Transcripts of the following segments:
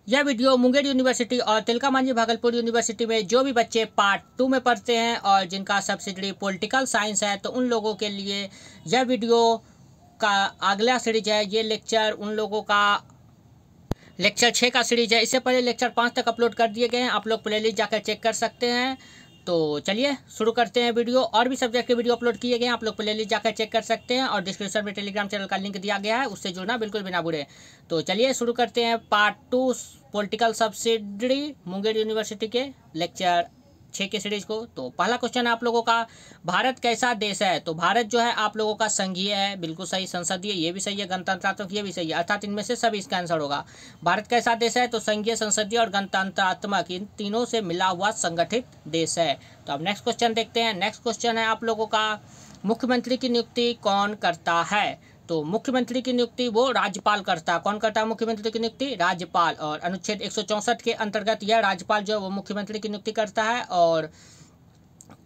यह video Munger university और Tilka Manjhi Bhagalpur university में जो भी बच्चे पार्ट 2 में पढ़ते हैं और जिनका सब्सिडरी पॉलिटिकल साइंस है तो उन लोगों के लिए यह वीडियो का अगला सीरीज है। ये लेक्चर उन लोगों का लेक्चर 6 का सीरीज है। इससे पहले लेक्चर 5 तक अपलोड कर दिए गए हैं, आप लोग प्लेलिस्ट जाकर चेक कर सकते हैं। तो चलिए शुरू करते हैं वीडियो। और भी सब्जेक्ट के वीडियो अपलोड किए गए हैं, आप लोग प्लेलिस्ट जाकर चेक कर सकते हैं और डिस्क्रिप्शन में टेलीग्राम चैनल का लिंक दिया गया है, उससे जुड़ना बिल्कुल भी ना भूलें। तो चलिए शुरू करते हैं part 2 political subsidiary Munger university के लेक्चर 6 के सीरीज को। तो पहला क्वेश्चन है आप लोगों का, भारत कैसा देश है? तो भारत जो है आप लोगों का संघीय है, बिल्कुल सही। संसदीय ये भी सही है, गणतंत्रात्मक ये भी सही है, अर्थात इनमें से सभी इसका आंसर होगा। भारत कैसा देश है? तो संघीय, संसदीय और गणतंत्रात्मक, इन तीनों से मिला हुआ संगठित देश है। तो अब नेक्स्ट क्वेश्चन देखते हैं। नेक्स्ट क्वेश्चन है आप लोगों का, मुख्यमंत्री की नियुक्ति कौन करता है? तो मुख्यमंत्री की नियुक्ति वो राज्यपाल करता है। कौन करता है मुख्यमंत्री की नियुक्ति? राज्यपाल। और अनुच्छेद 164 के अंतर्गत यह राज्यपाल जो है वो मुख्यमंत्री की नियुक्ति करता है और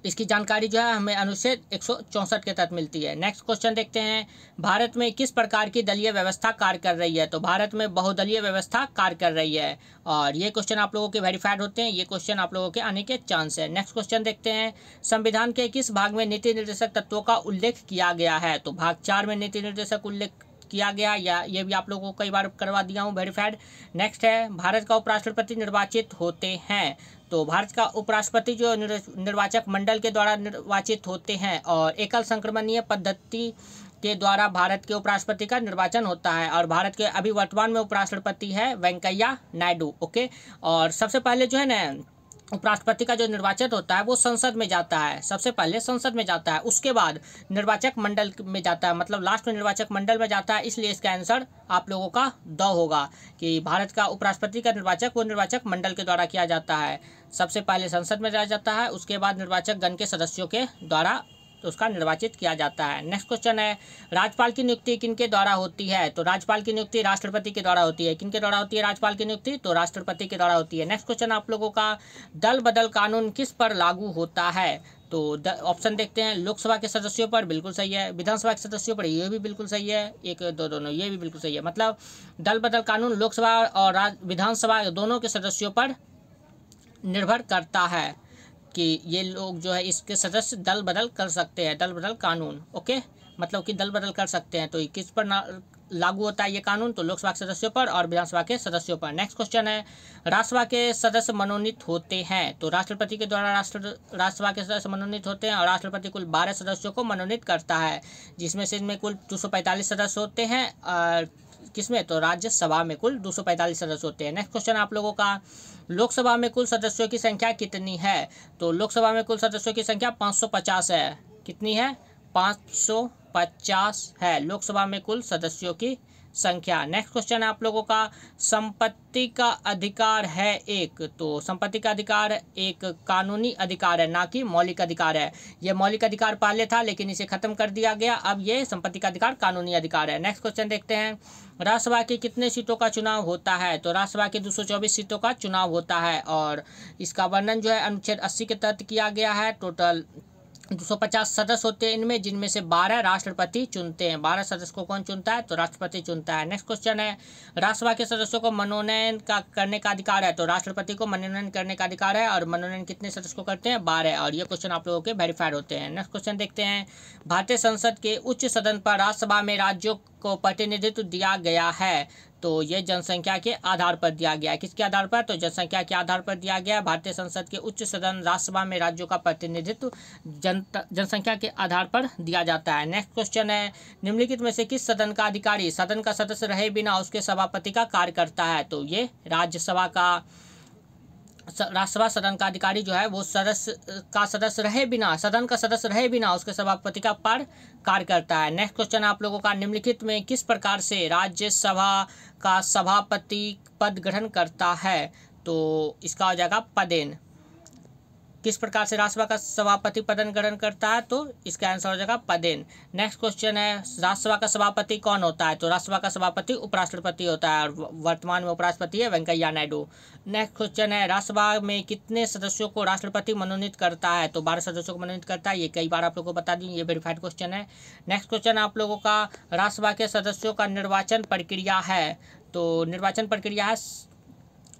इसकी जानकारी जो है हमें अनुच्छेद 164 के तहत मिलती है। नेक्स्ट क्वेश्चन देखते हैं, भारत में किस प्रकार की दलीय व्यवस्था कार्य कर रही है? तो भारत में बहुदलीय व्यवस्था कार्य कर रही है और ये क्वेश्चन आप लोगों के वेरीफाइड होते हैं, ये क्वेश्चन आप लोगों के आने के चांस है। नेक्स्ट क्वेश्चन देखते हैं, संविधान के किस भाग में नीति निर्देशक तत्वों का उल्लेख किया गया है? तो भाग 4 में नीति निर्देशक उल्लेख किया गया, या ये भी आप लोगों को कई बार करवा दिया हूँ वेरीफाइड। नेक्स्ट है, भारत का उपराष्ट्रपति निर्वाचित होते हैं। तो भारत का उपराष्ट्रपति जो निर्वाचक मंडल के द्वारा निर्वाचित होते हैं और एकल संक्रमणीय पद्धति के द्वारा भारत के उपराष्ट्रपति का निर्वाचन होता है। और भारत के अभी वर्तमान में उपराष्ट्रपति है वेंकैया नायडू। ओके, और सबसे पहले जो है ना उपराष्ट्रपति का जो निर्वाचन होता है वो संसद में जाता है, सबसे पहले संसद में जाता है, उसके बाद निर्वाचक मंडल में जाता है, मतलब लास्ट में निर्वाचक मंडल में जाता है। इसलिए इसका आंसर आप लोगों का द होगा कि भारत का उपराष्ट्रपति का निर्वाचक वो निर्वाचक मंडल के द्वारा किया जाता है। सबसे पहले संसद में जाया जाता है, उसके बाद निर्वाचक गण के सदस्यों के द्वारा तो उसका निर्वाचित किया जाता है। नेक्स्ट क्वेश्चन है, राज्यपाल की नियुक्ति किनके द्वारा होती है? तो राज्यपाल की नियुक्ति राष्ट्रपति के द्वारा होती है। किनके द्वारा होती है राज्यपाल की नियुक्ति? तो राष्ट्रपति के द्वारा होती है। नेक्स्ट क्वेश्चन आप लोगों का, दल बदल कानून किस पर लागू होता है? तो ऑप्शन देखते हैं, लोकसभा के सदस्यों पर, बिल्कुल सही है। विधानसभा के सदस्यों पर, ये भी बिल्कुल सही है। एक दो दोनों, ये भी बिल्कुल सही है। मतलब दल बदल कानून लोकसभा और विधानसभा दोनों के सदस्यों पर निर्भर करता है कि ये लोग जो है इसके सदस्य दल बदल कर सकते हैं, दल बदल कानून। ओके, मतलब कि दल बदल कर सकते हैं। तो ये किस पर लागू होता है ये कानून? तो लोकसभा के सदस्यों पर और विधानसभा के सदस्यों पर। नेक्स्ट क्वेश्चन है, राज्यसभा के सदस्य मनोनीत होते हैं। तो राष्ट्रपति के द्वारा राज्यसभा के सदस्य मनोनीत होते हैं और राष्ट्रपति कुल 12 सदस्यों को मनोनीत करता है, जिसमें से इनमें कुल 245 सदस्य होते हैं और किसमें? तो राज्यसभा में कुल 245 सदस्य होते हैं। नेक्स्ट क्वेश्चन आप लोगों का, लोकसभा में कुल सदस्यों की संख्या कितनी है? तो लोकसभा में कुल सदस्यों की संख्या 550 है। कितनी है? 550 है लोकसभा में कुल सदस्यों की संख्या। नेक्स्ट क्वेश्चन है आप लोगों का, संपत्ति का अधिकार है एक। तो संपत्ति का अधिकार एक कानूनी अधिकार है, ना कि मौलिक अधिकार है। यह मौलिक अधिकार पहले था लेकिन इसे खत्म कर दिया गया, अब ये संपत्ति का अधिकार कानूनी अधिकार है। नेक्स्ट क्वेश्चन देखते हैं, राज्यसभा की कितने सीटों का चुनाव होता है? तो राज्यसभा की 224 सीटों का चुनाव होता है और इसका वर्णन जो है अनुच्छेद 80 के तहत किया गया है। टोटल 250 सदस्य होते हैं इनमें, जिनमें से 12 राष्ट्रपति चुनते हैं। 12 सदस्य को कौन चुनता है? तो राष्ट्रपति चुनता है। नेक्स्ट क्वेश्चन है, राज्यसभा के सदस्यों को मनोनयन करने का अधिकार है। तो राष्ट्रपति को मनोनयन करने का अधिकार है और मनोनयन कितने सदस्य को करते हैं? 12। और ये क्वेश्चन आप लोगों के वेरीफाइड होते हैं। नेक्स्ट क्वेश्चन देखते हैं, भारतीय संसद के उच्च सदन पर राज्यसभा में राज्यों को प्रतिनिधित्व दिया गया है। तो ये जनसंख्या के आधार पर दिया गया है। किसके आधार पर? तो जनसंख्या के आधार पर दिया गया है। भारतीय संसद के उच्च सदन राज्यसभा में राज्यों का प्रतिनिधित्व जनसंख्या के आधार पर दिया जाता है। नेक्स्ट क्वेश्चन है, निम्नलिखित में से किस सदन का अधिकारी सदन का सदस्य रहे बिना उसके सभापति का कार्य करता है? तो ये राज्यसभा सदन का अधिकारी जो है वो सदस्य रहे बिना, सदन का सदस्य रहे बिना उसके सभापति का पद कार्य करता है। नेक्स्ट क्वेश्चन आप लोगों का, निम्नलिखित में किस प्रकार से राज्यसभा का सभापति पद ग्रहण करता है? तो इसका हो जाएगा पदेन। किस प्रकार से राज्यसभा का सभापति पदन ग्रहण करता है? तो इसका आंसर हो जाएगा पदेन। नेक्स्ट क्वेश्चन है, राज्यसभा का सभापति कौन होता है? तो राज्यसभा का सभापति उपराष्ट्रपति होता है और वर्तमान में उपराष्ट्रपति है वेंकैया नायडू। नेक्स्ट क्वेश्चन है, राज्यसभा में कितने सदस्यों को राष्ट्रपति मनोनीत करता है? तो 12 सदस्यों को मनोनीत करता है। ये कई बार आप लोगों को बता दी, ये वेरीफाइड क्वेश्चन है। नेक्स्ट क्वेश्चन आप लोगों का, राज्यसभा के सदस्यों का निर्वाचन प्रक्रिया है। तो निर्वाचन प्रक्रिया है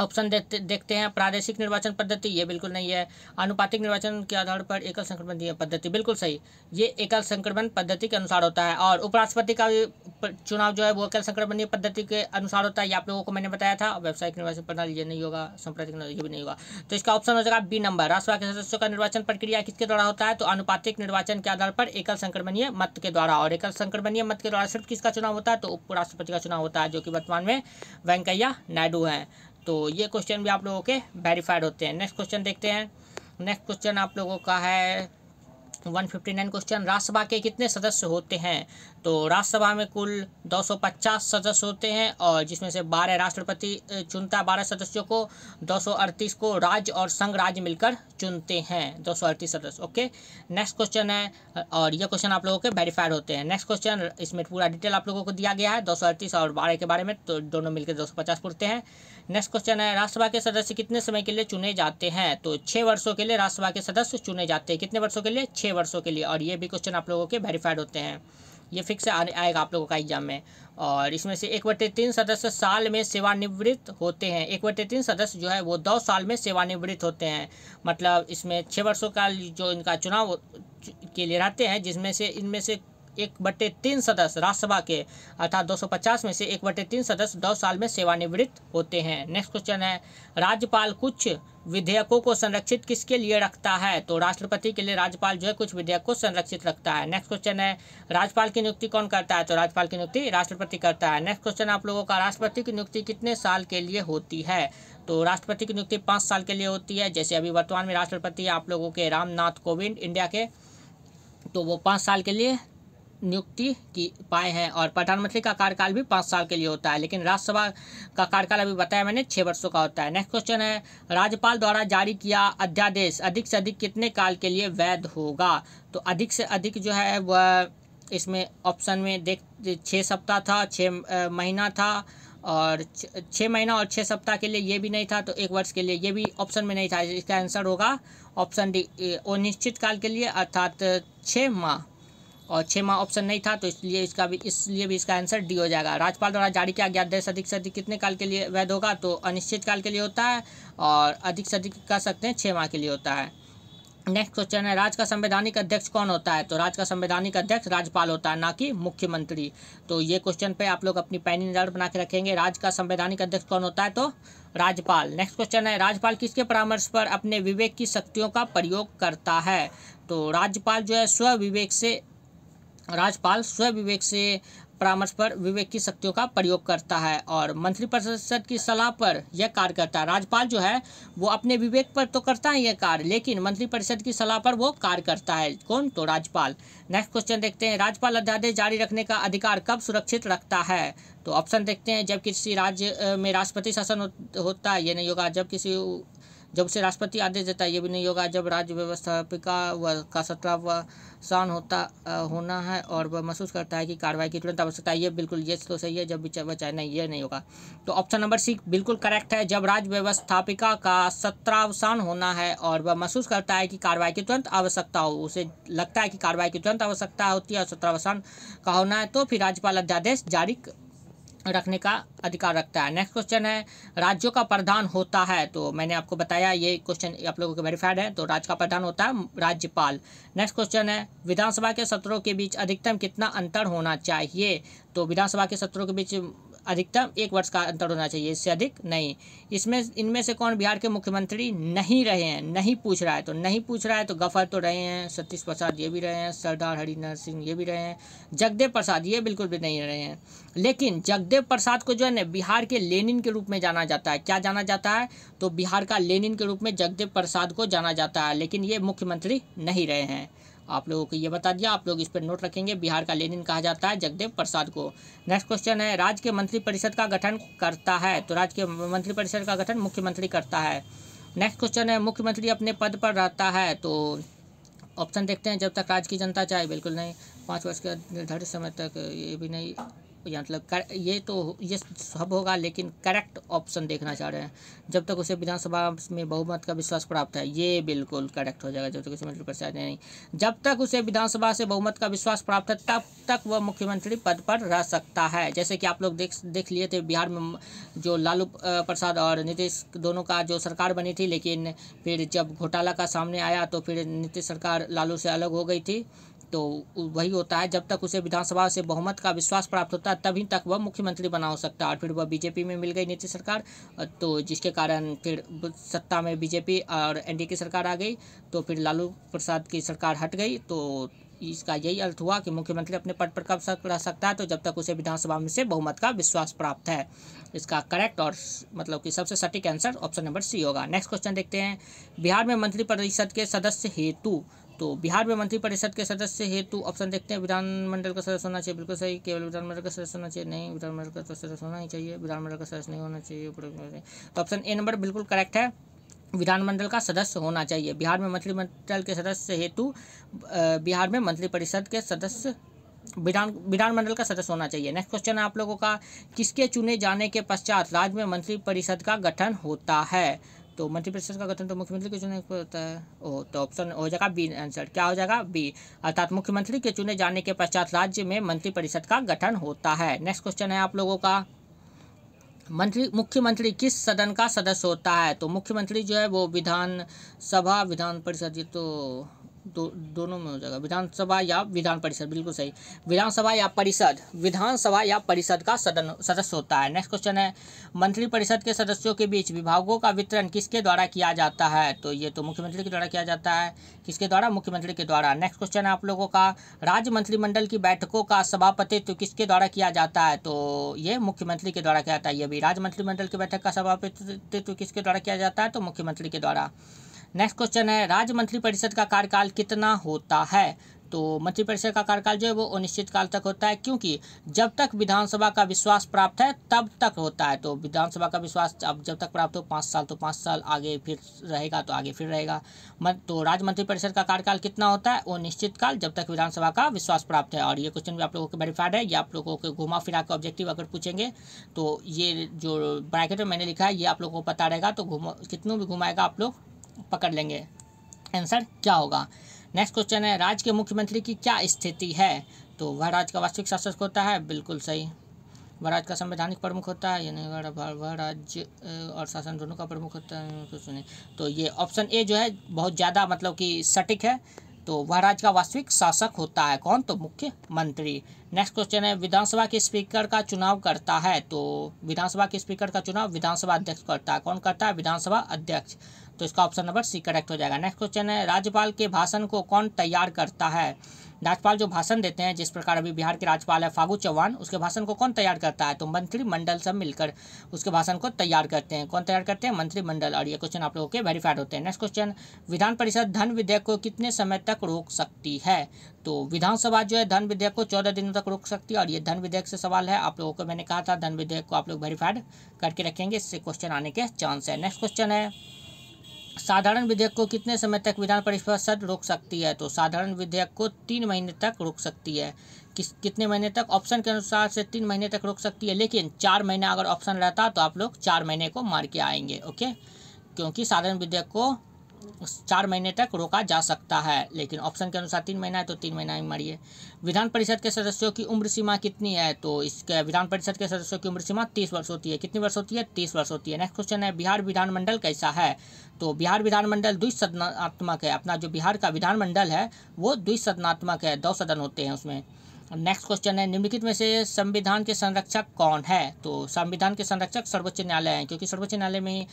ऑप्शन देखते हैं। प्रादेशिक निर्वाचन पद्धति, ये बिल्कुल नहीं है। आनुपातिक निर्वाचन के आधार पर एकल संक्रमण पद्धति, बिल्कुल सही, ये एकल संक्रमण पद्धति के अनुसार होता है। और उपराष्ट्रपति का भी चुनाव जो है वो एकल संक्रमणीय पद्धति के अनुसार होता है, ये आप लोगों को मैंने बताया था। व्यावसायिक निर्वाचन प्रणाली, ये नहीं होगा। सांप्रदायिक ये भी नहीं होगा। तो इसका ऑप्शन हो जाएगा बी नंबर। राज्यसभा के सदस्यों का निर्वाचन प्रक्रिया किसके द्वारा होता है? तो आनुपातिक निर्वाचन के आधार पर एकल संक्रमणीय मत के द्वारा। और एकल संक्रमणीय मत के द्वारा सिर्फ किसका चुनाव होता है? तो उपराष्ट्रपति का चुनाव होता है, जो कि वर्तमान में वेंकैया नायडू हैं। तो ये क्वेश्चन भी आप लोगों के वेरीफाइड होते हैं। नेक्स्ट क्वेश्चन देखते हैं। नेक्स्ट क्वेश्चन आप लोगों का है 159 क्वेश्चन। राज्यसभा के कितने सदस्य होते हैं? तो राज्यसभा में कुल 250 सदस्य होते हैं, और जिसमें से 12 राष्ट्रपति चुनता है 12 सदस्यों को, 238 को राज्य और संघ राज्य मिलकर चुनते हैं, 238 सदस्य। ओके, नेक्स्ट क्वेश्चन है, और ये क्वेश्चन आप लोगों के वेरीफाइड होते हैं। नेक्स्ट क्वेश्चन, इसमें पूरा डिटेल आप लोगों को दिया गया है 238 और 12 के बारे में, तो दोनों मिलकर 250 पूछते हैं। नेक्स्ट क्वेश्चन है, राज्यसभा के सदस्य कितने समय के लिए चुने जाते हैं? तो 6 वर्षों के लिए राज्यसभा के सदस्य चुने जाते हैं। कितने वर्षों के लिए? 6 वर्षों के लिए। और ये भी क्वेश्चन आप लोगों के वेरीफाइड होते हैं, ये फिक्स आएगा आप लोगों का एग्जाम में। और इसमें से 1/3 सदस्य साल में सेवानिवृत्त होते हैं। 1/3 सदस्य जो है वो 2 साल में सेवानिवृत्त होते हैं। मतलब इसमें 6 वर्षों का जो इनका चुनाव के लिए रहते हैं, जिसमें से इनमें से 1/3 सदस्य राज्यसभा के अर्थात 250 में से 1/3 सदस्य 2 साल में सेवानिवृत्त होते हैं। नेक्स्ट क्वेश्चन है, राज्यपाल कुछ विधेयकों को संरक्षित किसके लिए रखता है? तो राष्ट्रपति के लिए राज्यपाल जो है कुछ विधेयक को संरक्षित रखता है। नेक्स्ट क्वेश्चन है, राज्यपाल की नियुक्ति कौन करता है? तो राज्यपाल की नियुक्ति राष्ट्रपति करता है। नेक्स्ट क्वेश्चन आप लोगों का, राष्ट्रपति की नियुक्ति कितने साल के लिए होती है? तो राष्ट्रपति की नियुक्ति 5 साल के लिए होती है। जैसे अभी वर्तमान में राष्ट्रपति आप लोगों के रामनाथ कोविंद इंडिया के, तो वो 5 साल के लिए नियुक्ति की पाए हैं। और प्रधानमंत्री का कार्यकाल भी 5 साल के लिए होता है, लेकिन राज्यसभा का कार्यकाल अभी बताया मैंने 6 वर्षों का होता है। नेक्स्ट क्वेश्चन है, राज्यपाल द्वारा जारी किया अध्यादेश अधिक से अधिक कितने काल के लिए वैध होगा? तो अधिक से अधिक जो है वह इसमें ऑप्शन में 6 सप्ताह था, 6 महीना था, और 6 महीना और 6 सप्ताह के लिए ये भी नहीं था, तो 1 वर्ष के लिए ये भी ऑप्शन में नहीं था। इसका आंसर होगा ऑप्शन डी, अनिश्चित काल के लिए अर्थात 6 माह, और 6 माह ऑप्शन नहीं था, तो इसलिए भी इसका आंसर डी हो जाएगा। राज्यपाल द्वारा जारी किया गया अध्यादेश अधिक से अधिक कितने काल के लिए वैध होगा? तो अनिश्चित काल के लिए होता है, और अधिक से अधिक कह सकते हैं 6 माह के लिए होता है। नेक्स्ट क्वेश्चन है, राज्य का संवैधानिक अध्यक्ष कौन होता है? तो राज्य का संवैधानिक अध्यक्ष राज्यपाल होता है, ना कि मुख्यमंत्री। तो ये क्वेश्चन पे आप लोग अपनी पैनी नजर बना के रखेंगे। राज्य का संवैधानिक अध्यक्ष कौन होता है? तो राज्यपाल। नेक्स्ट क्वेश्चन है, राज्यपाल किसके परामर्श पर अपने विवेक की शक्तियों का प्रयोग करता है? तो राज्यपाल जो है राज्यपाल स्वविवेक से परामर्श पर विवेक की शक्तियों का प्रयोग करता है, और मंत्रिपरिषद की सलाह पर यह कार्य करता है। राज्यपाल जो है वो अपने विवेक पर तो करता है यह कार्य, लेकिन मंत्रिपरिषद की सलाह पर वो कार्य करता है। कौन? तो राज्यपाल। नेक्स्ट क्वेश्चन देखते हैं, राज्यपाल अध्यादेश जारी रखने का अधिकार कब सुरक्षित रखता है? तो ऑप्शन देखते हैं, जब किसी राज्य में राष्ट्रपति शासन होता है, ये नहीं होगा। जब से राष्ट्रपति आदेश देता है, ये भी नहीं होगा। जब राज्य व्यवस्थापिका का 17वां होना है और वह महसूस करता है कि कार्रवाई की तुरंत आवश्यकता है, ये बिल्कुल ये तो सही है। जब भी चाहे नहीं, ये नहीं होगा। तो ऑप्शन नंबर सी बिल्कुल करेक्ट है। जब राज्य व्यवस्थापिका का 17वां होना है और वह महसूस करता है कि कार्रवाई की तुरंत आवश्यकता हो, उसे लगता है कि कार्रवाई की तुरंत आवश्यकता होती है और 17वां का होना है, तो फिर राज्यपाल अध्यादेश जारी रखने का अधिकार रखता है। नेक्स्ट क्वेश्चन है, राज्यों का प्रधान होता है? तो मैंने आपको बताया ये क्वेश्चन आप लोगों के वेरीफाइड है, तो राज्य का प्रधान होता है राज्यपाल। नेक्स्ट क्वेश्चन है, विधानसभा के सत्रों के बीच अधिकतम कितना अंतर होना चाहिए? तो विधानसभा के सत्रों के बीच अधिकतम 1 वर्ष का अंतर होना चाहिए, इससे अधिक नहीं। इनमें से कौन बिहार के मुख्यमंत्री नहीं रहे हैं? नहीं पूछ रहा है, तो नहीं पूछ रहा है तो गफर तो रहे हैं, सतीश प्रसाद ये भी रहे हैं, सरदार हरिनर सिंह ये भी रहे हैं, जगदेव प्रसाद ये बिल्कुल भी नहीं रहे हैं। लेकिन जगदेव प्रसाद को जो है ना बिहार के लेनिन के रूप में जाना जाता है। क्या जाना जाता है? तो बिहार का लेनिन के रूप में जगदेव प्रसाद को जाना जाता है, लेकिन ये मुख्यमंत्री नहीं रहे हैं। आप लोगों को ये बता दिया, आप लोग इस पर नोट रखेंगे। बिहार का लेनिन कहा जाता है जगदेव प्रसाद को। नेक्स्ट क्वेश्चन है, राज्य के मंत्रिपरिषद का गठन करता है? तो राज्य के मंत्रिपरिषद का गठन मुख्यमंत्री करता है। नेक्स्ट क्वेश्चन है, मुख्यमंत्री अपने पद पर रहता है? तो ऑप्शन देखते हैं, जब तक राज्य की जनता चाहे, बिल्कुल नहीं। 5 वर्ष के निर्धारित समय तक, ये भी नहीं। मतलब ये सब होगा, लेकिन करेक्ट ऑप्शन देखना चाह रहे हैं। जब तक उसे विधानसभा में बहुमत का विश्वास प्राप्त है, ये बिल्कुल करेक्ट हो जाएगा। जब तक उसे मंत्री परिषद नहीं, जब तक उसे विधानसभा से बहुमत का विश्वास प्राप्त है तब तक वह मुख्यमंत्री पद पर रह सकता है। जैसे कि आप लोग देख लिए थे बिहार में जो लालू प्रसाद और नीतीश दोनों का जो सरकार बनी थी, लेकिन फिर जब घोटाला का सामने आया तो फिर नीतीश सरकार लालू से अलग हो गई थी। तो वही होता है, जब तक उसे विधानसभा से बहुमत का विश्वास प्राप्त होता है तभी तक वह मुख्यमंत्री बना हो सकता है। और फिर वह बीजेपी में मिल गई नीतीश सरकार, तो जिसके कारण फिर सत्ता में बीजेपी और एनडीए की सरकार आ गई, तो फिर लालू प्रसाद की सरकार हट गई। तो इसका यही अर्थ हुआ कि मुख्यमंत्री अपने पद पर कब रह सकता है, तो जब तक उसे विधानसभा में से बहुमत का विश्वास प्राप्त है। इसका करेक्ट और मतलब कि सबसे सटीक आंसर ऑप्शन नंबर सी होगा। नेक्स्ट क्वेश्चन देखते हैं, बिहार में मंत्रिपरिषद के सदस्य हेतु, तो बिहार में मंत्रिपरिषद के सदस्य हेतु ऑप्शन देखते हैं। विधानमंडल का सदस्य होना चाहिए, बिल्कुल सही। केवल विधानमंडल का सदस्य होना चाहिए, नहीं। विधानमंडल का सदस्य होना ही चाहिए, विधानमंडल का सदस्य नहीं होना चाहिए। तो ऑप्शन ए नंबर बिल्कुल करेक्ट है, विधानमंडल का सदस्य होना चाहिए। बिहार में मंत्रिमंडल के सदस्य हेतु बिहार में मंत्रिपरिषद के सदस्य विधानमंडल का सदस्य होना चाहिए। नेक्स्ट क्वेश्चन है आप लोगों का, किसके चुने जाने के पश्चात राज्य में मंत्रिपरिषद का गठन होता है? तो मंत्रिपरिषद का गठन तो मुख्यमंत्री के चुने पर होता है। तो ऑप्शन हो जाएगा बी आंसर। क्या हो जाएगा? बी, अर्थात मुख्यमंत्री के चुने जाने के पश्चात राज्य में मंत्रिपरिषद का गठन होता है। नेक्स्ट क्वेश्चन है आप लोगों का, मुख्यमंत्री किस सदन का सदस्य होता है? तो मुख्यमंत्री जो है वो विधानसभा, विधान परिषद, ये तो दोनों में हो जाएगा, विधानसभा या विधान परिषद, बिल्कुल सही। विधानसभा या परिषद, विधानसभा या परिषद का सदस्य होता है। नेक्स्ट क्वेश्चन है, मंत्रिपरिषद के सदस्यों के बीच विभागों का वितरण किसके द्वारा किया जाता है? तो ये तो मुख्यमंत्री के द्वारा किया जाता है। किसके द्वारा? मुख्यमंत्री के द्वारा। नेक्स्ट क्वेश्चन है आप लोगों का, राज्य मंत्रिमंडल की बैठकों का सभापतित्व किसके द्वारा किया जाता है? तो ये मुख्यमंत्री के द्वारा किया जाता है। ये भी राज्य मंत्रिमंडल की बैठक का सभापतित्व किसके द्वारा किया जाता है? तो मुख्यमंत्री के द्वारा। नेक्स्ट क्वेश्चन है, राज्य मंत्रिपरिषद का कार्यकाल कितना होता है? तो मंत्रिपरिषद का कार्यकाल जो है वो अनिश्चित काल तक होता है, क्योंकि जब तक विधानसभा का विश्वास प्राप्त है तब तक होता है। तो विधानसभा का विश्वास अब जब तक प्राप्त हो 5 साल, तो 5 साल आगे फिर रहेगा, तो आगे फिर रहेगा। तो राज्य मंत्रिपरिषद का कार्यकाल कितना होता है? वो निश्चित काल, जब तक विधानसभा का विश्वास प्राप्त है। और ये क्वेश्चन भी आप लोगों को वेरीफाइड है। ये आप लोगों को घुमा फिरा के ऑब्जेक्टिव अगर पूछेंगे तो ये जो ब्रैकेट में मैंने लिखा है ये आप लोगों को पता रहेगा, तो कितनों भी घुमाएगा आप लोग पकड़ लेंगे आंसर क्या होगा। नेक्स्ट क्वेश्चन है, राज्य के मुख्यमंत्री की क्या स्थिति है? तो वह राज्य का वास्तविक शासक होता है, बिल्कुल सही। वह राज्य का संवैधानिक प्रमुख होता है, यानी वह राज्य और शासन दोनों का प्रमुख होता है, तो सुनिए। तो ये ऑप्शन ए जो है बहुत ज़्यादा मतलब कि सटीक है। तो वह राज्य का वास्तविक शासक होता है, कौन? तो मुख्यमंत्री। नेक्स्ट क्वेश्चन है, विधानसभा के स्पीकर का चुनाव करता है? तो विधानसभा के स्पीकर का चुनाव विधानसभा अध्यक्ष करता है। कौन करता है? विधानसभा अध्यक्ष। तो इसका ऑप्शन नंबर सी करेक्ट हो जाएगा। नेक्स्ट क्वेश्चन है, राज्यपाल के भाषण को कौन तैयार करता है? राज्यपाल जो भाषण देते हैं, जिस प्रकार अभी बिहार के राज्यपाल है फागू चौहान, उसके भाषण को कौन तैयार करता है? तो मंत्रिमंडल सब मिलकर उसके भाषण को तैयार करते हैं। कौन तैयार करते हैं? मंत्रिमंडल। और ये क्वेश्चन आप लोगों के वेरीफाइड होते हैं। नेक्स्ट क्वेश्चन, विधान परिषद धन विधेयक को कितने समय तक रोक सकती है? तो विधानसभा जो है धन विधेयक को 14 दिनों तक रोक सकती है। और ये धन विधेयक से सवाल है, आप लोगों को मैंने कहा था धन विधेयक को आप लोग वेरीफाइड करके रखेंगे, इससे क्वेश्चन आने के चांस है। नेक्स्ट क्वेश्चन है, साधारण विधेयक को कितने समय तक विधान परिषद रोक सकती है? तो साधारण विधेयक को 3 महीने तक रोक सकती है। कितने महीने तक? ऑप्शन के अनुसार से 3 महीने तक रोक सकती है, लेकिन 4 महीना अगर ऑप्शन रहता तो आप लोग 4 महीने को मार के आएंगे, ओके। क्योंकि साधारण विधेयक को 4 महीने तक रोका जा सकता है, लेकिन ऑप्शन के अनुसार 3 महीना है, तो 3 महीना ही मारिए। विधान परिषद के सदस्यों की उम्र सीमा कितनी है? तो इसके विधान परिषद के सदस्यों की उम्र सीमा 30 वर्ष होती है। कितनी वर्ष होती है? 30 वर्ष होती है। नेक्स्ट क्वेश्चन है, बिहार विधानमंडल कैसा है? तो बिहार विधानमंडल द्विसदनात्मक है। अपना जो बिहार का विधानमंडल है वो द्विसदनात्मक है, 2 सदन होते हैं उसमें। नेक्स्ट क्वेश्चन है, निम्नलिखित में से संविधान के संरक्षक कौन है? तो संविधान के संरक्षक सर्वोच्च न्यायालय हैं, क्योंकि सर्वोच्च न्यायालय में ही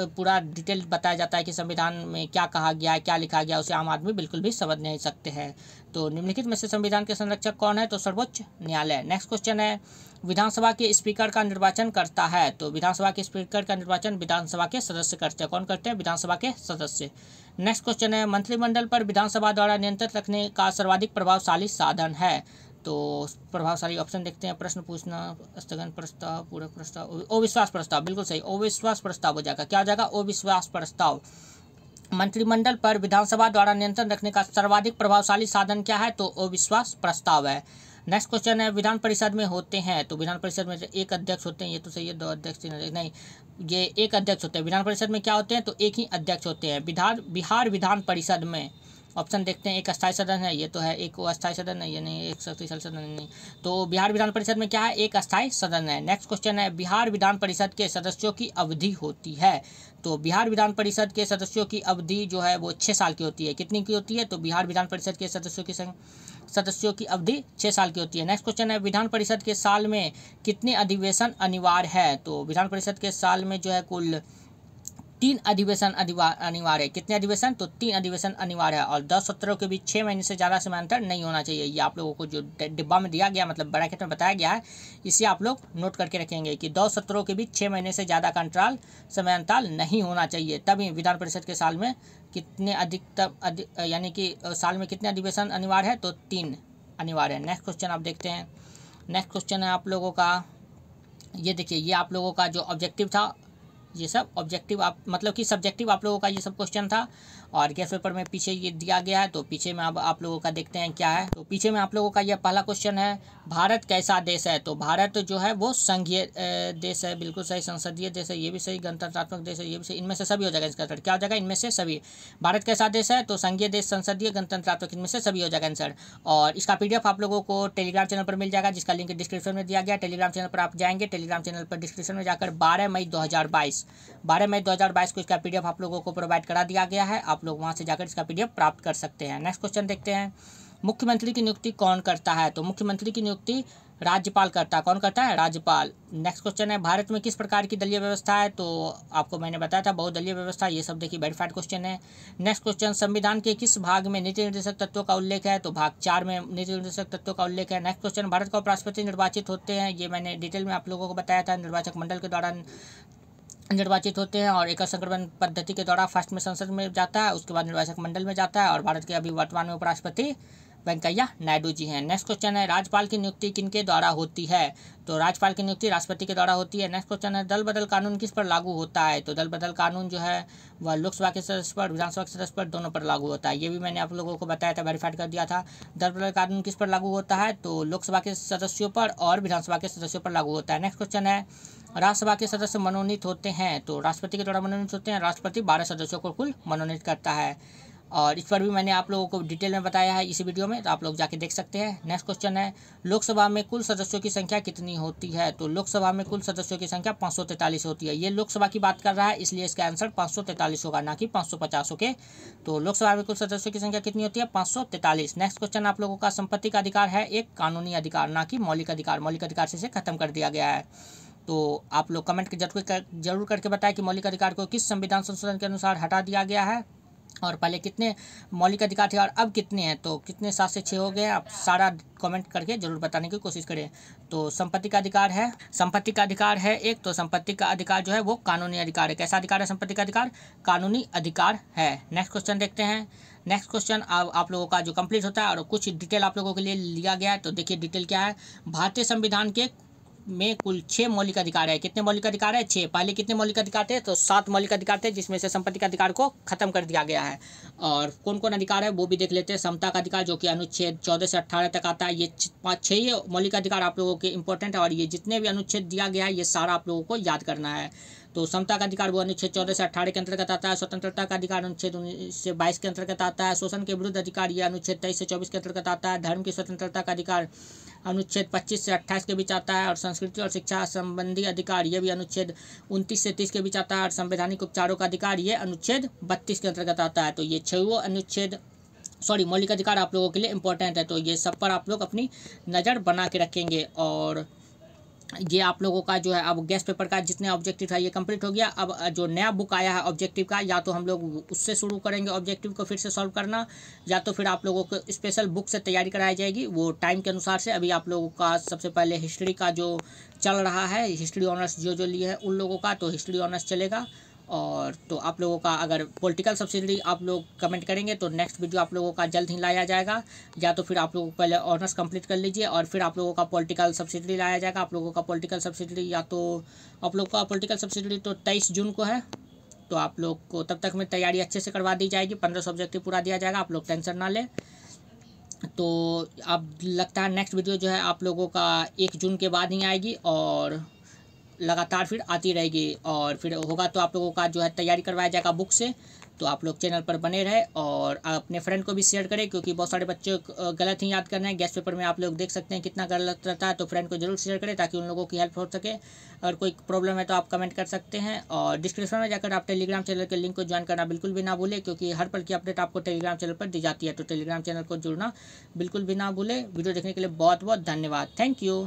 पूरा डिटेल बताया जाता है कि संविधान में क्या कहा गया है, क्या लिखा गया, उसे आम आदमी बिल्कुल भी समझ नहीं सकते हैं। तो निम्नलिखित में से संविधान के संरक्षक कौन है? तो सर्वोच्च न्यायालय। नेक्स्ट क्वेश्चन है, विधानसभा के स्पीकर का निर्वाचन करता है? तो विधानसभा के स्पीकर का निर्वाचन विधानसभा के सदस्य करते हैं। कौन करते हैं? विधानसभा के सदस्य। नेक्स्ट क्वेश्चन है, मंत्रिमंडल पर विधानसभा द्वारा नियंत्रण रखने का सर्वाधिक प्रभावशाली साधन है? तो प्रभावशाली ऑप्शन देखते हैं, प्रश्न पूछना, स्थगन प्रस्ताव, पूरक प्रस्ताव, अविश्वास प्रस्ताव, बिल्कुल सही, अविश्वास प्रस्ताव हो जाएगा। क्या हो जाएगा? अविश्वास प्रस्ताव। मंत्रिमंडल पर विधानसभा द्वारा नियंत्रण रखने का सर्वाधिक प्रभावशाली साधन क्या है? तो अविश्वास प्रस्ताव है। नेक्स्ट क्वेश्चन है विधान परिषद में होते हैं, तो विधान परिषद में एक अध्यक्ष होते हैं, ये तो सही है, 2 अध्यक्ष नहीं, ये एक अध्यक्ष होते हैं। विधान परिषद में क्या होते हैं, तो एक ही अध्यक्ष होते हैं। बिहार विधान परिषद में ऑप्शन देखते हैं, एक अस्थायी सदन है, ये तो है, एक अस्थायी सदन है, ये नहीं, एक शक्तिशाली सदन नहीं, तो बिहार विधान परिषद में क्या है, एक अस्थायी सदन है। नेक्स्ट क्वेश्चन है बिहार विधान परिषद के सदस्यों की अवधि होती है, तो बिहार विधान परिषद के सदस्यों की अवधि जो है वो 6 साल की होती है। कितनी की होती है, तो बिहार विधान परिषद के सदस्यों की अवधि 6 साल की होती है। नेक्स्ट क्वेश्चन है विधान परिषद के साल में कितने अधिवेशन अनिवार्य है, तो विधान परिषद के साल में जो है कुल 3 अधिवेशन अनिवार्य है। कितने अधिवेशन, तो 3 अधिवेशन अनिवार्य है, और 10 सत्रों के बीच 6 महीने से ज़्यादा समयांतर नहीं होना चाहिए। ये आप लोगों को जो डिब्बा में दिया गया, मतलब ब्रैकेट में बताया गया है, इसे आप लोग नोट करके रखेंगे कि 10 सत्रों के बीच 6 महीने से ज़्यादा का अंतराल समयांतर नहीं होना चाहिए। तभी विधान परिषद के साल में कितने यानी कि साल में कितने अधिवेशन अनिवार्य है, तो 3 अनिवार्य है। नेक्स्ट क्वेश्चन आप देखते हैं। नेक्स्ट क्वेश्चन है आप लोगों का, ये देखिए, ये आप लोगों का जो ऑब्जेक्टिव था, ये सब ऑब्जेक्टिव आप मतलब कि सब्जेक्टिव आप लोगों का ये सब क्वेश्चन था, और गेस्ट पेपर में पीछे ये दिया गया है। तो पीछे में अब आप लोगों का देखते हैं क्या है, तो पीछे में आप लोगों का यह पहला क्वेश्चन है, भारत कैसा देश है, तो भारत जो है वो संघीय देश है, बिल्कुल सही, संसदीय देश है, ये भी सही, गणतंत्रात्मक देश है, ये भी सही, इनमें से सभी हो जाएगा। इसका आंसर क्या हो जाएगा, इनमें से सभी। भारत कैसा देश है, तो संघीय देश, संसदीय, गणतंत्रात्मक, इनमें से सभी हो जाएगा आंसर। और इसका PDF आप लोगों को टेलीग्राम चैनल पर मिल जाएगा, जिसका लिंक डिस्क्रिप्शन में दिया गया। टेलीग्राम चैनल पर आप जाएंगे, टेलीग्राम चैनल पर डिस्क्रिप्शन में जाकर 12 मई 2022 को इसका PDF आप लोगों को प्रोवाइड करा दिया गया है। आप लोग वहाँ से जाकर इसका PDF प्राप्त कर सकते हैं। नेक्स्ट क्वेश्चन देखते हैं, मुख्यमंत्री की नियुक्ति कौन करता है, तो मुख्यमंत्री की नियुक्ति राज्यपाल करता है। कौन करता है, राज्यपाल। नेक्स्ट क्वेश्चन है भारत में किस प्रकार की दलीय व्यवस्था है, तो आपको मैंने बताया था बहुदलीय व्यवस्था, ये सब देखिए वेरीफाइड क्वेश्चन है। नेक्स्ट क्वेश्चन, संविधान के किस भाग में नीति निर्देशक तत्वों का उल्लेख है, तो भाग 4 में नीति निर्देशक तत्वों का उल्लेख है। नेक्स्ट क्वेश्चन, भारत का उपराष्ट्रपति निर्वाचित होते हैं, ये मैंने डिटेल में आप लोगों को बताया था, निर्वाचक मंडल के द्वारा निर्वाचित होते हैं, और एकल संक्रमण पद्धति के द्वारा फर्स्ट में संसद में जाता है, उसके बाद निर्वाचक मंडल में जाता है, और भारत के अभी वर्तमान में उपराष्ट्रपति वेंकैया नायडू जी हैं। नेक्स्ट क्वेश्चन है राज्यपाल की नियुक्ति किनके द्वारा होती है, तो राज्यपाल की नियुक्ति राष्ट्रपति के द्वारा होती है। नेक्स्ट क्वेश्चन है दल बदल कानून किस पर लागू होता है, तो दल बदल कानून जो है वह लोकसभा के सदस्य पर, विधानसभा के सदस्य पर, दोनों पर लागू होता है। ये भी मैंने आप लोगों को बताया था, वेरीफाइड कर दिया था। दल बदल कानून किस पर लागू होता है, तो लोकसभा के सदस्यों पर और विधानसभा के सदस्यों पर लागू होता है। नेक्स्ट क्वेश्चन है राज्यसभा के सदस्य मनोनीत होते हैं, तो राष्ट्रपति के द्वारा मनोनीत होते हैं, राष्ट्रपति 12 सदस्यों को कुल मनोनीत करता है, और इस पर भी मैंने आप लोगों को डिटेल में बताया है इस वीडियो में, तो आप लोग जाके देख सकते हैं। नेक्स्ट क्वेश्चन है लोकसभा में कुल सदस्यों की संख्या कितनी होती है, तो लोकसभा में कुल सदस्यों की संख्या 543 होती है। ये लोकसभा की बात कर रहा है, इसलिए इसका आंसर 543 होगा, ना कि 550। ओके, तो लोकसभा में कुल सदस्यों की संख्या कितनी होती है, 543। नेक्स्ट क्वेश्चन आप लोगों का संपत्ति का अधिकार है एक कानूनी अधिकार, ना कि मौलिक अधिकार। मौलिक अधिकार से इसे खत्म कर दिया गया है। तो आप लोग कमेंट जरूर करके बताएं कि मौलिक अधिकार को किस संविधान संशोधन के अनुसार हटा दिया गया है, और पहले कितने मौलिक अधिकार थे और अब कितने हैं, तो कितने 7 से 6 हो गए। आप सारा कमेंट करके जरूर बताने की कोशिश करें। तो संपत्ति का अधिकार है एक, तो संपत्ति का अधिकार जो है वो कानूनी अधिकार है। कैसा अधिकार है संपत्ति का अधिकार, कानूनी अधिकार है। नेक्स्ट क्वेश्चन देखते हैं। नेक्स्ट क्वेश्चन आप लोगों का जो कंप्लीट होता है, और कुछ डिटेल आप लोगों के लिए लिया गया है, तो देखिए डिटेल क्या है। भारतीय संविधान के में कुल 6 मौलिक अधिकार है। कितने मौलिक अधिकार है, 6। पहले कितने मौलिक अधिकार थे, तो 7 मौलिक अधिकार थे, जिसमें से संपत्ति का अधिकार को खत्म कर दिया गया है। और कौन कौन अधिकार है वो भी देख लेते हैं। समता का अधिकार जो कि अनुच्छेद 14 से 18 तक आता है। ये 5-6 ही मौलिक अधिकार आप लोगों के इंपॉर्टेंट है, और ये जितने भी अनुच्छेद दिया गया है ये सारा आप लोगों को याद करना है। तो समता का अधिकार वो अनुच्छेद 14 से 18 के अंतर्गत आता है। स्वतंत्रता का अधिकार अनुच्छेद 19 से 22 के अंतर्गत आता है। शोषण के विरुद्ध अधिकार ये अनुच्छेद 23 से 24 के अंतर्गत आता है। धर्म की स्वतंत्रता का अधिकार अनुच्छेद 25 से 28 के बीच आता है। और संस्कृति और शिक्षा संबंधी अधिकार ये भी अनुच्छेद 29 से 30 के बीच आता है। और संवैधानिक उपचारों का अधिकार ये अनुच्छेद 32 के अंतर्गत आता है। तो ये 6 मौलिक अधिकार आप लोगों के लिए इंपॉर्टेंट है। तो ये सब पर आप लोग अपनी नज़र बना के रखेंगे। और ये आप लोगों का जो है अब गेस्ट पेपर का जितने ऑब्जेक्टिव था ये कंप्लीट हो गया। अब जो नया बुक आया है ऑब्जेक्टिव का, या तो हम लोग उससे शुरू करेंगे ऑब्जेक्टिव को फिर से सॉल्व करना, या तो फिर आप लोगों को स्पेशल बुक से तैयारी कराई जाएगी वो टाइम के अनुसार से। अभी आप लोगों का सबसे पहले हिस्ट्री का जो चल रहा है, हिस्ट्री ऑनर्स जो लिए है उन लोगों का, तो हिस्ट्री ऑनर्स चलेगा। और तो आप लोगों का अगर पॉलिटिकल सब्सिडी आप लोग कमेंट करेंगे तो नेक्स्ट वीडियो आप लोगों का जल्द ही लाया जाएगा। या तो फिर आप लोग पहले ऑनर्स कंप्लीट कर लीजिए और फिर आप लोगों का पॉलिटिकल सब्सिडी लाया जाएगा। आप लोगों का पॉलिटिकल सब्सिडी तो 23 जून को है। तो आप लोग को तब तक में तैयारी अच्छे से करवा दी जाएगी। 15 ऑब्जेक्टिव पूरा दिया जाएगा, आप लोग टेंशन ना लें। तो अब लगता है नेक्स्ट वीडियो जो है आप लोगों का 1 जून के बाद ही आएगी और लगातार फिर आती रहेगी। और फिर होगा तो आप लोगों का जो है तैयारी करवाया जाएगा बुक से। तो आप लोग चैनल पर बने रहे और अपने फ्रेंड को भी शेयर करें, क्योंकि बहुत सारे बच्चे गलत ही याद कर रहे हैं। गेस्ट पेपर में आप लोग देख सकते हैं कितना गलत रहता है। तो फ्रेंड को जरूर शेयर करें ताकि उन लोगों की हेल्प हो सके। अगर कोई प्रॉब्लम है तो आप कमेंट कर सकते हैं। और डिस्क्रिप्शन में जाकर आप टेलीग्राम चैनल के लिंक को ज्वाइन करना बिल्कुल भी ना भूलें, क्योंकि हर पल की अपडेट आपको टेलीग्राम चैनल पर दी जाती है। तो टेलीग्राम चैनल को जुड़ना बिल्कुल भी ना भूलें। वीडियो देखने के लिए बहुत बहुत धन्यवाद। Thank you.